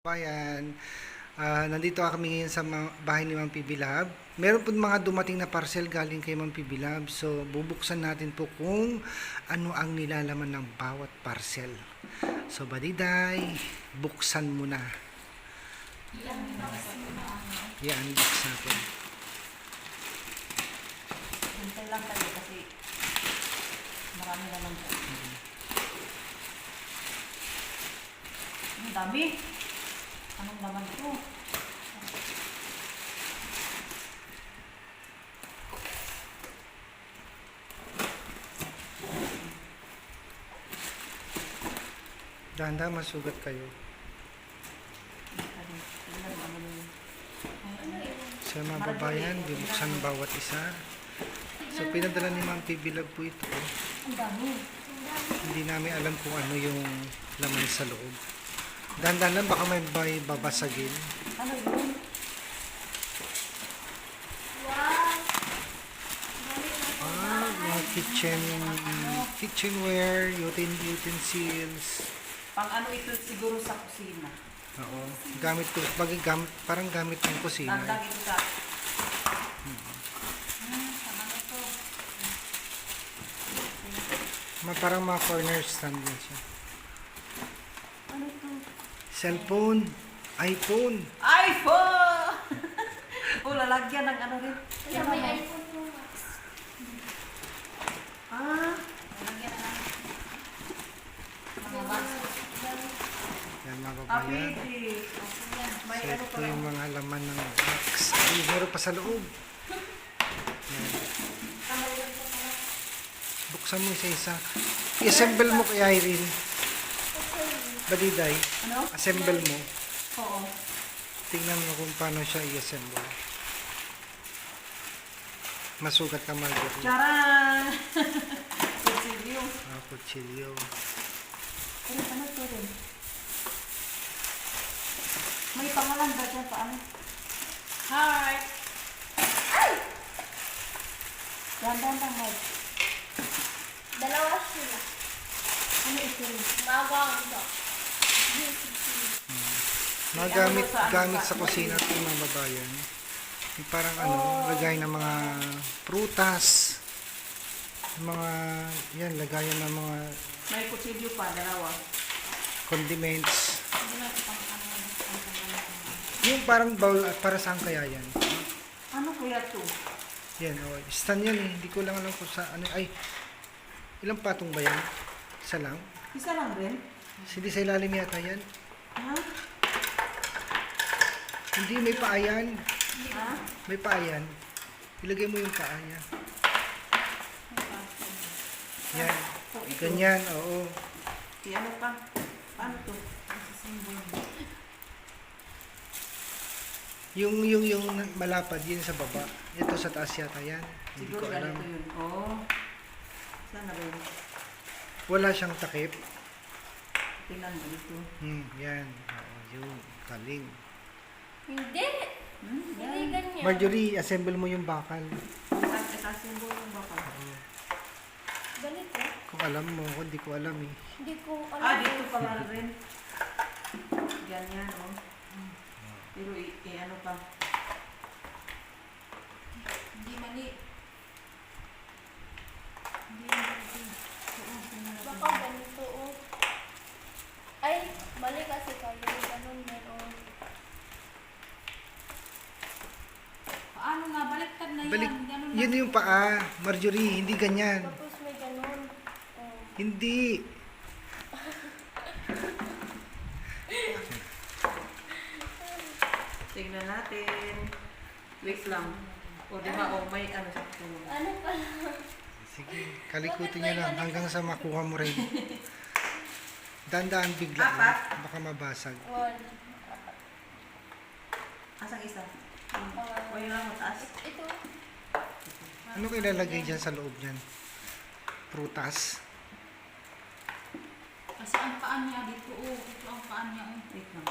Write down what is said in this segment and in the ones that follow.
Bayan, nandito kami ngayon sa bahay ni Ma'am PB Lab. Meron po mga dumating na parcel galing kay Ma'am PB Lab. So, bubuksan natin po kung ano ang nilalaman ng bawat parcel. So, Badiday, buksan mo na. I-unbox natin. Hintay lang tayo kasi marami naman po. Ang dami. Anong laman ito? Dahan-dahan masugat kayo. Sa mga babayan, bubuksan ng bawat isa. So, pinadala ni Ma'am PB Lab po ito. Ang dami. Hindi namin alam kung ano yung laman sa loob. Dahan-dahan lang, baka may babasagin. Ano yun? Mga kitchenware, utensils. Pang ano ito siguro sa kusina. Oo, parang gamit ng kusina. Tandang ito sa... Saan ano to? Parang mga corner stand din siya. Ano ito? Cellphone, iPhone. iPhone! O, lalagyan ng ano rin. Kaya may iPhone po. Lalagyan na. Mga mask. Yan mga babayan. Pwede. May So ano ito pa lang. yung mga laman ng box. Ay, meron pa sa loob. Yan. Buksan mo isa-isa. I-assemble mo kay Irene. Badiday, Ano? assemble mo. Oo. Tingnan mo kung paano siya i-assemble. Masugat ka, Marjorie. Charan! Kutsilyo. Kutsilyo. Ano to rin? May pangalan ba dyan? Paano? Heart! Ay! Dandan lang, Mike. Dalawa sila. Ano ito rin? Bawang ito. Mga gamit sa kusina at mga babayan. Yung parang lagay ng mga prutas. Mga, yan, lagayan ng mga May kutsilyo pa, dalawa. condiments. Yung parang bowl, para saan kaya yan? Ano kaya to? Yan, stand yan eh. Hindi ko lang alam kung saan. Ay, ilang patong ba yan? Isa lang? Isa lang rin? Hindi sa ilalim yata yan. Ha? Hindi, may paa yan. Ha? May paa yan. Ilagay mo yung paa niya. Yan. Oh, ito. Ganyan, oo. Ano pa? Paano to? Yung malapad, yun sa baba. Ito sa taas yata yan. Hindi ko Siguro alam. ganito yun. Oo. Sana rin. Wala siyang takip. Tingnan mo ito. Yan. Oo, yun. Kaling. Hindi. Hindi Yan. ganyan. Marjorie, assemble mo yung bakal. Itasin mo yung bakal. Oo. Ganito. Kung alam mo, hindi ko alam eh. Hindi ko alam. Dito pala rin. Ganyan, oh. Pero ano pa? Hindi mali. Hindi mali. Baka ganito oh. Ay, mali kasi kayo. Ganun meron. Paano nga? Baliktad na Balik, yan. Ganun yun yung paa. Marjorie, hindi ganyan. Tapos may ganun. Oh. Hindi. Tingnan natin. Wait lang. O, di ba? O, may ano sa puno. Ano pala? Sige, kalikutin niyo lang hanggang sa makuha mo rin. Dandaan bigla lang. Apat. Baka mabasag. One. Asang isa? O, yun lang mataas. Ito. Ano kayo ilalagay dyan sa loob niyan? Prutas. Kasi ang paa niya dito, ito ang paa niya. Wait lang.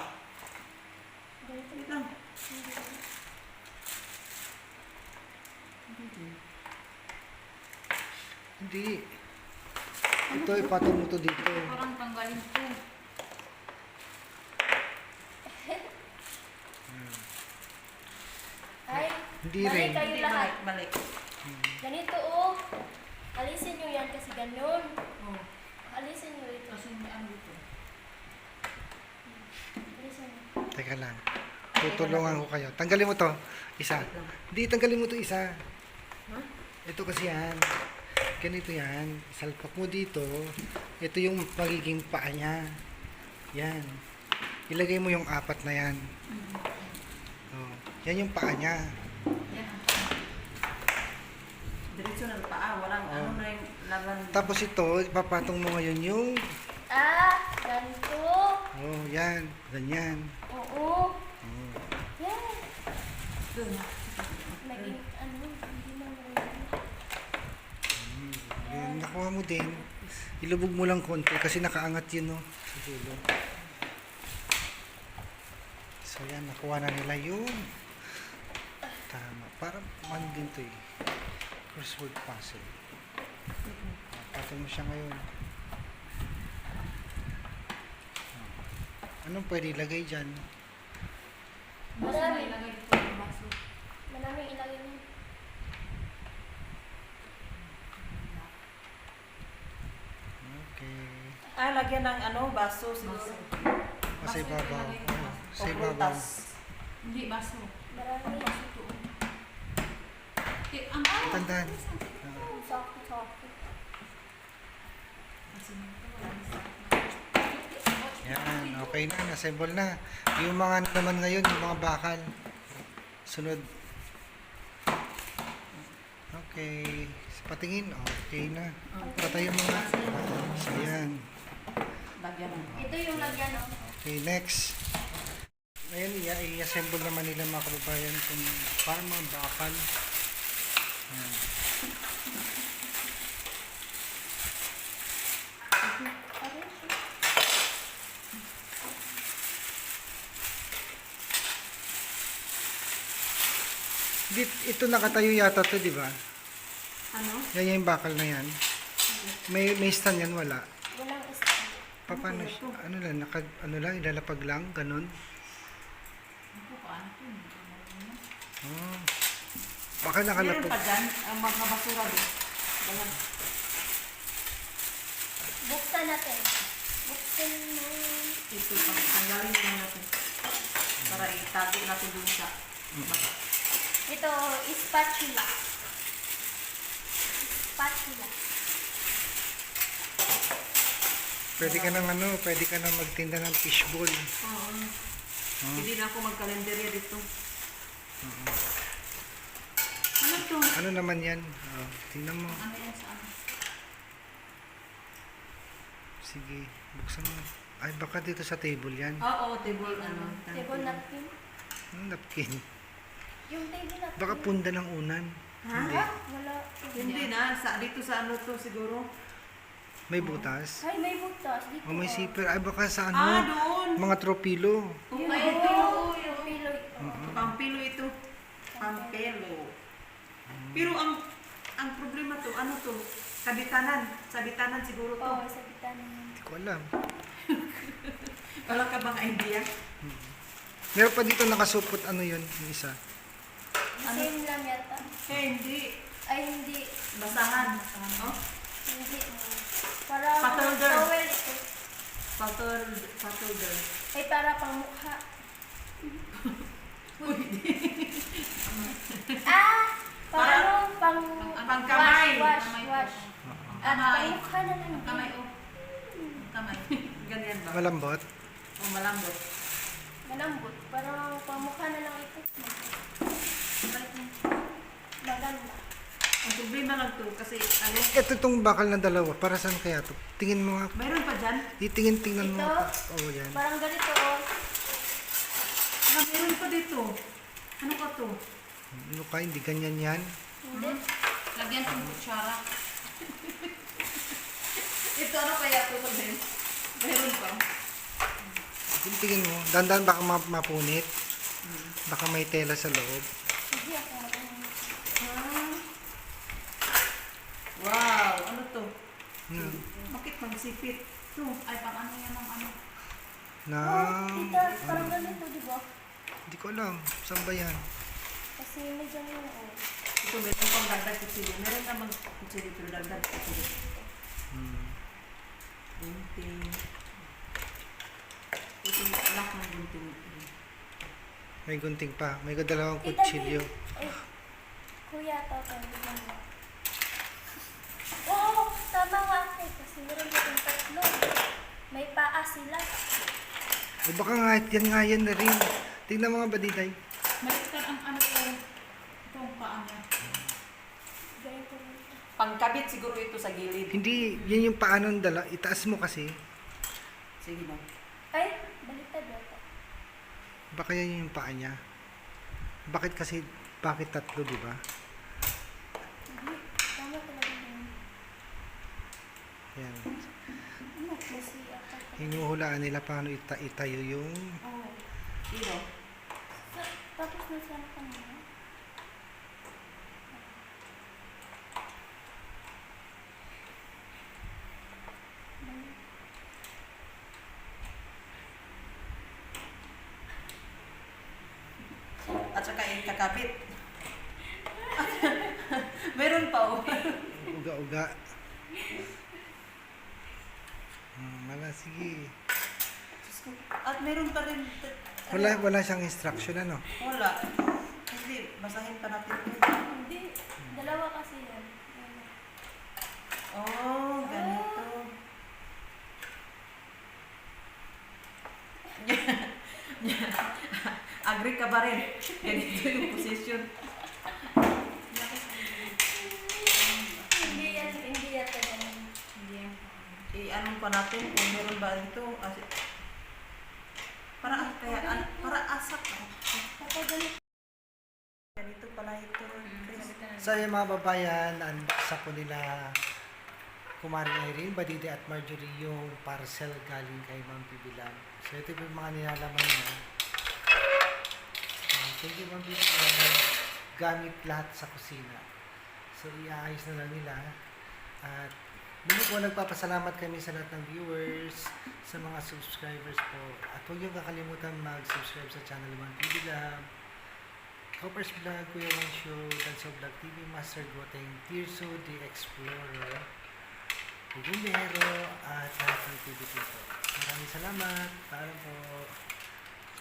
Ganito. Wait lang. Hindi. Ito, ipatong mo to dito. Parang tanggalin to. Hindi Mali rin. kayo Hindi, lahat. mali. Ganito oh. Alisin nyo yan kasi ganun. Oh. Alisin nyo ito. Kasi may ano dito. Alisin nyo. Teka lang. Tutulungan ko kayo. Tanggalin mo to. Isa. Hindi, tanggalin mo to isa. Huh? Ito kasi yan. Ganito yan. Salpak mo dito. Ito yung magiging paa niya. Yan. Ilagay mo yung apat na yan. Oh. Yan yung paa niya. Yan. Diretso na paa. Walang Oh. ano na yung laban. Tapos ito, ipapatong mo ngayon yung... Ganito. Oh, yan. Ganyan. Oo. Oh. Yan. Doon. Naging ano, hindi na Yan, nakuha mo din. Ilubog mo lang konti kasi nakaangat yun, no? Sa dulo. So, yan. Nakuha na nila yung... Tama. Para man din to eh. Crossword puzzle. Patong mo siya ngayon. Anong pwede ilagay dyan? Basta Marami. na ilagay dito yung baso. Maraming ilagay mo. Okay. Lagyan ng ano, baso siguro. Baso. Sa ibabaw. Ilagay dito, Oh, baso. sa O ibabaw. prutas. Hindi, baso. Marami. Baso ito. Ang Tandaan. Sakto-sakto. Yan, okay na, nassemble na. Yung mga ano naman ngayon, yung mga bakal. Sunod. Okay. Patingin, okay na. Patay yung mga. So, yan. Lagyan ng Ito yung lagyan, oh. Okay, next. Ngayon, i-assemble naman nila mga kababayan kung parang mga bakal. Yan. Ito nakatayo yata to, di ba? ano? Yan yung bakal na yan. May stand yan, wala. Walang stand. Paano siya? Ano lang, ano lang, ilalapag lang, ganun. Ako, paano ito? Hindi ko marunong. Oh. Baka Meron nakalapag. pa dyan, ang mga basura din. Ganyan. Buksan natin. Buksan mo. Ito, tanggalin na natin. Para itago natin dun sa baka. Ito, spatula. Spatula. Pwede ka nang ano, pwede ka nang magtinda ng fishbowl. Oo. Oh. Hindi na ako magkalenderya dito. Ano to? Ano naman yan? Oh, tingnan mo. Ano yan sa ano? Sige, buksan mo. Ay, baka dito sa table yan. Oo, table ano. Table napkin. Napkin. Yung table napkin. Baka punda ng unan. Ha? Hindi. Wala. Hindi na, dito sa ano to siguro. May butas. Ay, may butas. Dito. O may zipper. Ay, baka sa Ah, ano? doon! Mga tropilo. Yung Ay, ito. ito. Yung pilo ito. Pampilo ito. Pampelo. Pero ang problema to, ano to? Kabitanan. Sabitanan siguro to. Oo, sa bitan. Hindi ko alam. Wala ka bang idea? Meron pa dito nakasupot. Ano yun? Yung isa. Same lang yata. Hindi. Ay, hindi. Basahan. Oh? Hindi. Para Patolder. towel ito. Patolder. Ay, para pang mukha. Parang pang Pangkamay. wash. At Kamay. pang mukha na lang. Kamay, oh. Kamay. Ganyan ba? Malambot. O malambot. Malambot. Parang pang mukha na lang ito. Maganda. Ang problema lang to kasi ano, Ito itong bakal na dalawa. Para saan kaya to? Tingin mo nga. mayroon pa dyan. Tingnan mo. Ito? Oo, yan. Parang ganito, oh. Mayroon pa dito. Ano ka to? Ano ka? Hindi ganyan yan. Hindi. Lagyan ng kutsara. Ito ano kaya to sabihin? Mayroon pa. Tingin mo. Dandan baka mapunit. Baka may tela sa loob. Hindi ako marunong. Wow! Ano to? Hmm. Bakit magsipit? To. Ay, pang ano yan ng ano? Na... Oh, tita, parang ganito, di ba? Hindi ko alam. Saan ba yan? Kasi sini dyan yun, oh. Ito, meron pang dagdag kutsilyo. Meron namang kutsilyo pero dagdag kutsilyo. Hmm. Gunting. Ito, lock ng gunting. May gunting pa. May dalawang Tita, kutsilyo. Ay, kuya, tatay, bigyan mo. Oo, tama nga ako. Kasi meron din tatlo. May paa sila. O baka nga yan na rin. Tingnan mga badiday. Maliktad ang ano ko. Itong paa niya. Ganito rin. Pangkabit siguro ito sa gilid. Hindi, yan yung paano dala. Itaas mo kasi. Sige na. Ay, baliktad yata. Baka yan yung paa niya. Bakit tatlo, di ba? Hindi, tama talaga yun. Yan. Kasi ako. Hinuhulaan nila paano itayo yung... Oo. Sino? Tapos na siya na kanina. At saka yung kakapit. Meron pa oh. Uga-uga. Sige. Diyos ko. At meron pa rin. Wala siyang instruction, ano? Wala. Hindi, basahin pa natin ito. Hindi, dalawa kasi yan. Yan. Oh, ganito. Agree ka ba rin? Ganito yung position. Hindi yata ganun. Hindi yan. I-anong pa natin kung meron ba ito. Para asak. Ganito pala ito. Chris. So yung mga babayan, unbox po nila Kumaring Irene, Badide at Marjorie yung parcel galing kay Ma'am Pibilang. So ito po yung mga nilalaman niya. Thank you Ma'am Pibilang. Gamit lahat sa kusina. So iaayos na lang nila. At muli po nagpapasalamat kami sa lahat ng viewers, sa mga subscribers po. At huwag niyo kakalimutan mag-subscribe sa channel Ma'am Pibilang. Copper's Vlog, Kuya Wang Show, Danso Vlog TV, Master Goteng, Tirso, The Explorer, Bumbero, at lahat ng TV po. Maraming salamat. Paalam po.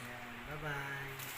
Ayan, bye-bye.